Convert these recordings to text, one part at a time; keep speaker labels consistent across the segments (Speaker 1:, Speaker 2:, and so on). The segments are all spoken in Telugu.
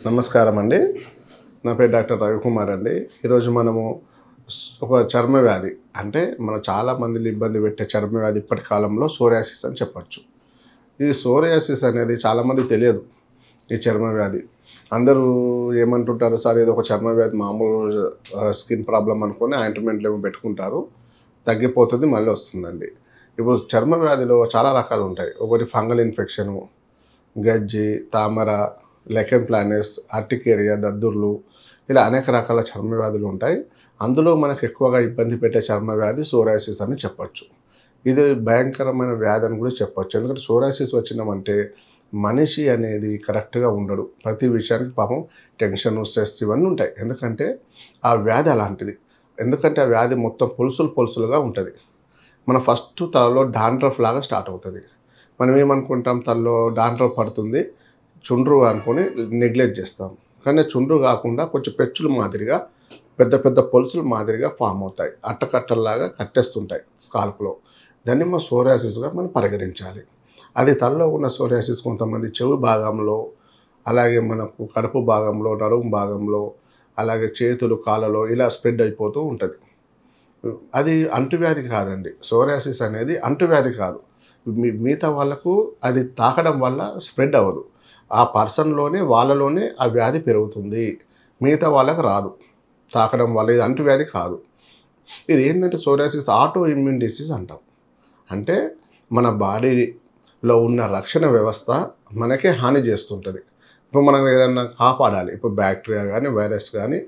Speaker 1: నమస్కారం అండి. నా పేరు డాక్టర్ రవికుమార్ అండి. ఈరోజు మనము ఒక చర్మ వ్యాధి అంటే మనం చాలామందిని ఇబ్బంది పెట్టే చర్మ వ్యాధి ఇప్పటి కాలంలో సోరియాసిస్ అని చెప్పొచ్చు. ఈ సోరియాసిస్ అనేది చాలామందికి తెలియదు. ఈ చర్మ వ్యాధి అందరూ ఏమంటుంటారు, సార్ ఇది ఒక చర్మ వ్యాధి, మామూలు స్కిన్ ప్రాబ్లం అనుకొని ఆయింట్మెంట్లు ఏమో పెట్టుకుంటారు, తగ్గిపోతుంది, మళ్ళీ వస్తుందండి. ఇప్పుడు చర్మ వ్యాధిలో చాలా రకాలు ఉంటాయి. ఒకటి ఫంగల్ ఇన్ఫెక్షను, గజ్జి, తామర, లెకెన్ ప్లానెస్, ఆర్టికేరియా, దద్దుర్లు, ఇలా అనేక రకాల చర్మ వ్యాధులు ఉంటాయి. అందులో మనకు ఎక్కువగా ఇబ్బంది పెట్టే చర్మ వ్యాధి సోరియాసిస్ అని చెప్పొచ్చు. ఇది భయంకరమైన వ్యాధి అని కూడా చెప్పొచ్చు. ఎందుకంటే సోరియాసిస్ వచ్చినామంటే మనిషి అనేది కరెక్ట్గా ఉండడు. ప్రతి విషయానికి పాపం టెన్షన్, స్ట్రెస్ ఇవన్నీ ఉంటాయి. ఎందుకంటే ఆ వ్యాధి అలాంటిది. ఎందుకంటే ఆ వ్యాధి మొత్తం పొలుసులుగా ఉంటుంది. మన ఫస్ట్ తలలో డాండ్రఫ్ లాగా స్టార్ట్ అవుతుంది. మనం ఏమనుకుంటాం, తలలో డాండ్రఫ్ పడుతుంది, చుండ్రు అనుకొని నెగ్లెక్ట్ చేస్తాం. కానీ చుండ్రు కాకుండా కొంచెం పెచ్చులు మాదిరిగా, పెద్ద పెద్ద పొలుసులు మాదిరిగా ఫామ్ అవుతాయి. అట్టకట్టల్లాగా కట్టేస్తుంటాయి స్కాల్ప్లో. దాన్ని మనం సోరియాసిస్గా మనం పరిగణించాలి. అది తలలో ఉన్న సోరియాసిస్ కొంతమంది చెవి భాగంలో, అలాగే మనకు కడుపు భాగంలో, నడుము భాగంలో, అలాగే చేతులు, కాళ్ళలో ఇలా స్ప్రెడ్ అయిపోతూ ఉంటుంది. అది అంటువ్యాధి కాదండి. సోరియాసిస్ అనేది అంటువ్యాధి కాదు. మిగతా వాళ్ళకు అది తాకడం వల్ల స్ప్రెడ్ అవ్వదు. ఆ పర్సన్లోనే, వాళ్ళలోనే ఆ వ్యాధి పెరుగుతుంది. మిగతా వాళ్ళకి రాదు తాకడం వల్ల. ఇది అంటువ్యాధి కాదు. ఇది ఏంటంటే సోరియాసిస్ ఆటో ఇమ్యూన్ డిసీజ్ అంటాం. అంటే మన బాడీలో ఉన్న రక్షణ వ్యవస్థ మనకే హాని చేస్తుంటుంది. ఇప్పుడు మనం ఏదన్నా కాపాడాలి, ఇప్పుడు బ్యాక్టీరియా కానీ, వైరస్ కానీ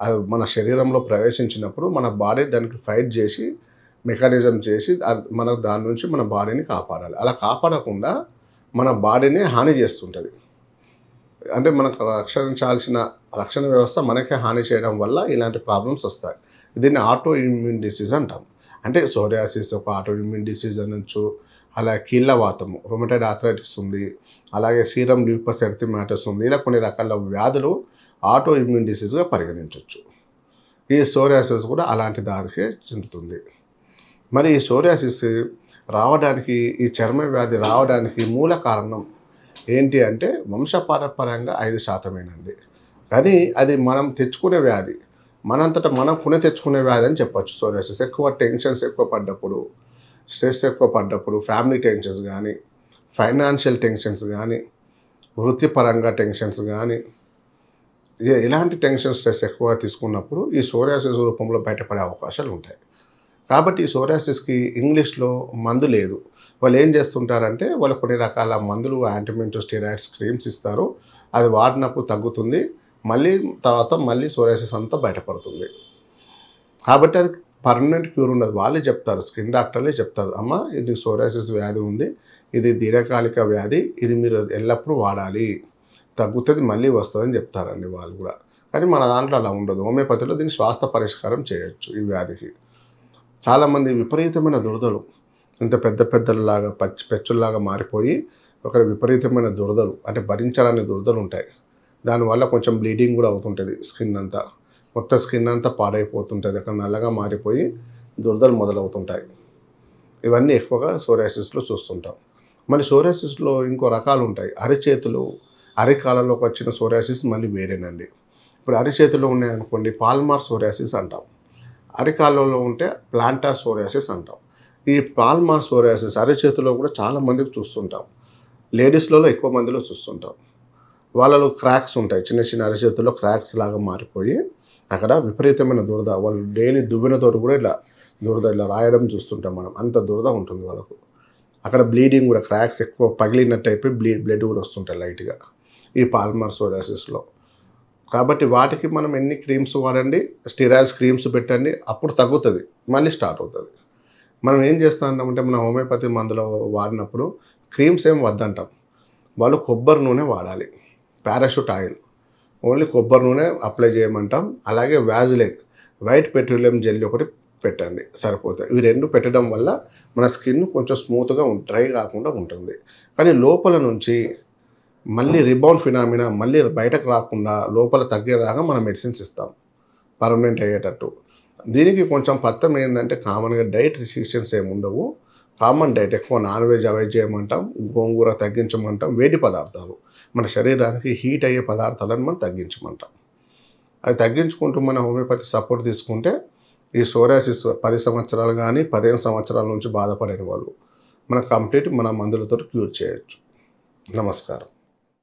Speaker 1: అది మన శరీరంలో ప్రవేశించినప్పుడు మన బాడీ దానికి ఫైట్ చేసి, మెకానిజం చేసి మన దాని నుంచి మన బాడీని కాపాడాలి. అలా కాపాడకుండా మన బాడీని హాని చేస్తుంటుంది. అంటే మనకు రక్షించాల్సిన రక్షణ వ్యవస్థ మనకే హాని చేయడం వల్ల ఇలాంటి ప్రాబ్లమ్స్ వస్తాయి. దీన్ని ఆటో ఇమ్యూన్ డిసీజ్ అంటాం. అంటే సోరియాసిస్ ఒక ఆటో ఇమ్యూన్ డిసీజ్ అనొచ్చు. అలాగే కీళ్ళవాతము, రొమటైడ్ ఆర్థరైటిస్ ఉంది, అలాగే సీరం ల్యూపస్ ఎరిథెమాటస్ ఉంది. ఇలా కొన్ని రకాల వ్యాధులు ఆటో ఇమ్యూన్ డిసీజ్గా పరిగణించవచ్చు. ఈ సోరియాసిస్ కూడా అలాంటి దారికే చెందుతుంది. మరి ఈ సోరియాసిస్ రావడానికి, ఈ చర్మ వ్యాధి రావడానికి మూల కారణం ఏంటి అంటే వంశపారంపర్యంగా 5%. కానీ అది మనం తెచ్చుకునే వ్యాధి, మనంతటా మనం కొని తెచ్చుకునే వ్యాధి అని చెప్పొచ్చు. సోరియాసిస్ ఎక్కువ టెన్షన్స్ ఎక్కువ పడ్డప్పుడు, స్ట్రెస్ ఎక్కువ పడ్డప్పుడు, ఫ్యామిలీ టెన్షన్స్ కానీ, ఫైనాన్షియల్ టెన్షన్స్ కానీ, వృత్తిపరంగా టెన్షన్స్ కానీ, ఇలాంటి టెన్షన్, స్ట్రెస్ ఎక్కువగా తీసుకున్నప్పుడు ఈ సోరియాసిస్ రూపంలో బయటపడే అవకాశాలు ఉంటాయి. కాబట్టి ఈ సోరియాసిస్కి ఇంగ్లీష్లో మందు లేదు. వాళ్ళు ఏం చేస్తుంటారంటే వాళ్ళు కొన్ని రకాల మందులు, యాంటీమెంట్, స్టెరాయిడ్స్, క్రీమ్స్ ఇస్తారు. అది వాడినప్పుడు తగ్గుతుంది, తర్వాత మళ్ళీ సోరియాసిస్ అంతా బయటపడుతుంది. కాబట్టి అది పర్మనెంట్ క్యూర్ ఉండదు. వాళ్ళే చెప్తారు, స్కిన్ డాక్టర్లే చెప్తారు, అమ్మ ఇది సోరియాసిస్ వ్యాధి ఉంది, ఇది దీర్ఘకాలిక వ్యాధి, ఇది మీరు ఎల్లప్పుడూ వాడాలి, తగ్గుతుంది, మళ్ళీ వస్తుందని చెప్తారండి వాళ్ళు కూడా. కానీ మన దాంట్లో అలా ఉండదు. హోమియోపతిలో దీన్ని శ్వాస పరిష్కారం చేయొచ్చు. ఈ వ్యాధికి చాలామంది విపరీతమైన దురదలు, ఇంత పెద్దలాగా పెచ్చుల్లాగా మారిపోయి ఒక విపరీతమైన దురదలు, అంటే భరించాలని దురదలు ఉంటాయి. దానివల్ల కొంచెం బ్లీడింగ్ కూడా అవుతుంటుంది. స్కిన్ అంతా, మొత్తం స్కిన్ అంతా పాడైపోతుంటుంది. అక్కడ నల్లగా మారిపోయి దురదలు మొదలవుతుంటాయి. ఇవన్నీ ఎక్కువగా సోరియాసిస్లో చూస్తుంటాం. మరి సోరియాసిస్లో ఇంకో రకాలు ఉంటాయి. అరిచేతులు, అరికాళ్ళలోకి వచ్చిన సోరియాసిస్ మళ్ళీ వేరేనండి. ఇప్పుడు అరిచేతులు ఉన్నాయనుకోండి, పాల్మార్ సోరియాసిస్ అంటాం. అరికాళ్ళలో ఉంటే ప్లాంటార్ సోరియాసిస్ అంటాం. ఈ పాల్మార్ సోరియాసిస్ అరిచేతిలో కూడా చాలా మందికి చూస్తుంటాం. లేడీస్లలో ఎక్కువ మందిలో చూస్తుంటాం. వాళ్ళలో క్రాక్స్ ఉంటాయి, చిన్న చిన్న అరిచేతుల్లో క్రాక్స్ లాగా మారిపోయి అక్కడ విపరీతమైన దురద, వాళ్ళు డైలీ దువ్వెనతోటి కూడా ఇలా దురద ఇలా రాయడం చూస్తుంటాం మనం. అంత దురద ఉంటుంది వాళ్ళకు. అక్కడ బ్లీడింగ్ కూడా, క్రాక్స్ ఎక్కువ పగిలినట్టు అయిపోయి బ్లడ్ కూడా వస్తుంటాయి లైట్గా ఈ పాల్మార్ సోరియాసిస్లో. కాబట్టి వాటికి మనం ఎన్ని క్రీమ్స్ వాడండి, స్టెరాయిడ్స్ క్రీమ్స్ పెట్టండి, అప్పుడు తగ్గుతుంది, మళ్ళీ స్టార్ట్ అవుతుంది. మనం ఏం చేస్తామంటే మన హోమియోపతి మందులో వాడినప్పుడు క్రీమ్స్ ఏం వద్దంటాం. వాళ్ళు కొబ్బరి నూనె వాడాలి, పారాషూట్ ఆయిల్, ఓన్లీ కొబ్బరి నూనె అప్లై చేయమంటాం. అలాగే వ్యాజిలైన్, వైట్ పెట్రోలియం జెల్ ఒకటి పెట్టండి, సరిపోతాయి. ఇవి రెండు పెట్టడం వల్ల మన స్కిన్ కొంచెం స్మూత్గా డ్రై కాకుండా ఉంటుంది. కానీ లోపల నుంచి మళ్ళీ రిబౌండ్ ఫినామినా మళ్ళీ బయటకు రాకుండా లోపల తగ్గేలాగా మనం మెడిసిన్స్ ఇస్తాం పర్మనెంట్ అయ్యేటట్టు. దీనికి కొంచెం పథ్యం ఏంటంటే కామన్గా డైట్ రిస్ట్రిక్షన్స్ ఏమి ఉండవు. కామన్ డైట్, ఎక్కువ నాన్ వెజ్ అవాయిడ్ చేయమంటాం, గోంగూర తగ్గించమంటాం, వేడి పదార్థాలు మన శరీరానికి హీట్ అయ్యే పదార్థాలను మనం తగ్గించమంటాం. అది తగ్గించుకుంటూ మన హోమియోపతి సపోర్ట్ తీసుకుంటే ఈ సోరియాసిస్ 10 సంవత్సరాలు కానీ 15 సంవత్సరాల నుంచి బాధపడిన వాళ్ళు మన కంప్లీట్ మన మందులతో క్యూర్ చేయొచ్చు. నమస్కారం.